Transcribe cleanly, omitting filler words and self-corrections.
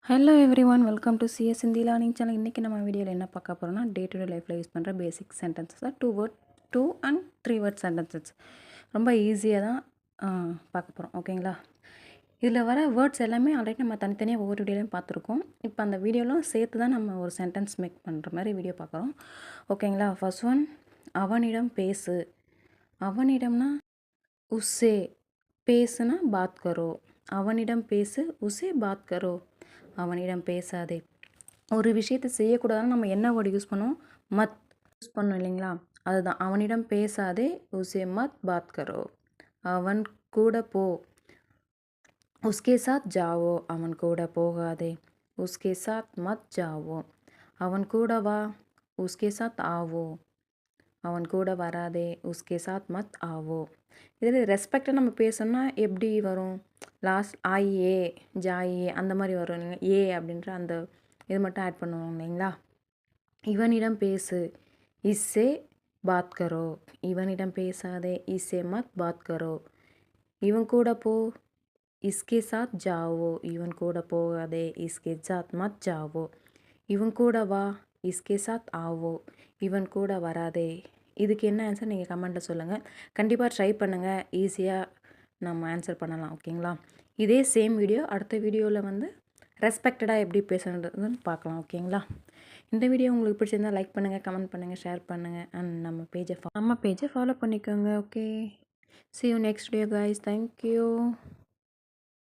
Hello everyone, welcome to CS Hindi learning channel. இன்றைக்கி நம்ம வீடியோவில் என்ன பார்க்க போகிறோம்னா, டே டு டே லைஃப்பில் யூஸ் பண்ணுற பேசிக் சென்டென்சஸ் தான் 2 அண்ட் 3 வேர்ட் சென்டென்சஸ். ரொம்ப ஈஸியாக தான் பார்க்க போகிறோம். ஓகேங்களா? இதில் வர வேர்ட்ஸ் எல்லாமே ஆல்ரெடி நம்ம தனித்தனியாக ஒவ்வொரு வீடியோலையும் பார்த்துருக்கோம். இப்போ அந்த வீடியோலாம் சேர்த்து தான் நம்ம ஒரு சென்டென்ஸ் மேக் பண்ணுற மாதிரி வீடியோ பார்க்குறோம். ஓகேங்களா? ஃபர்ஸ்ட் ஒன், அவனிடம் பேசு. அவனிடம்னா உஸ்ஸே, பேசுனா பாத் கரோ. அவனிடம் பேசு, உஸ்ஸே பாத் கரோ. அவனிடம் பேசாதே. ஒரு விஷயத்தை செய்யக்கூடாதுன்னு நம்ம என்ன வேர்டு யூஸ் பண்ணுவோம்? மத் யூஸ் பண்ணோம் இல்லைங்களா? அதுதான். அவனிடம் பேசாதே, உஸ்ஸே மத் பாத் கரோ. அவன் கூட போ, உஸ்கே சாத் ஜாவோ. அவன் கூட போகாதே, உஸ்கே சாத் மத் ஜாவோ. அவன் கூட வா, உஸ்கே சாத் ஆவோ. அவன் கூட வராதே, உஸ்கே சாத் மத் ஆவோ. இதில் ரெஸ்பெக்டாக நம்ம பேசணும்னா எப்படி வரும்? லாஸ்ட் ஆயே, ஜாயே அந்த மாதிரி வரும் இல்லைங்க. ஏ அப்படின்ற அந்த இது மட்டும் ஆட் பண்ணுவோம் இல்லைங்களா? இவனிடம் பேசு, இஸ்ஸே பாத் கரோ. இவனிடம் பேசாதே, இஸ்ஸே மத் பாத் கரோ. இவன் கூட போ, இஸ்கே சாத் ஜாவோ. இவன் கூட போகாதே, இஸ்கே சாத் மத் ஜாவோ. இவன் கூட வா, இஸ்கே சாத் ஆவோ. இவன் கூட வராதே. இதுக்கு என்ன ஆன்சர் நீங்கள் கமெண்ட்டில் சொல்லுங்கள். கண்டிப்பாக ட்ரை பண்ணுங்கள். ஈஸியாக நம்ம ஆன்சர் பண்ணலாம். ஓகேங்களா? இதே சேம் வீடியோ அடுத்த வீடியோவில் வந்து ரெஸ்பெக்டடாக எப்படி பேசுகிறதுன்னு பார்க்கலாம். ஓகேங்களா? இந்த வீடியோ உங்களுக்கு பிடிச்சிருந்தால் லைக் பண்ணுங்கள், கமெண்ட் பண்ணுங்கள், ஷேர் பண்ணுங்கள். அண்ட் நம்ம பேஜை ஃபாலோ பண்ணிக்கோங்க. Okay, see you next video guys. Thank you.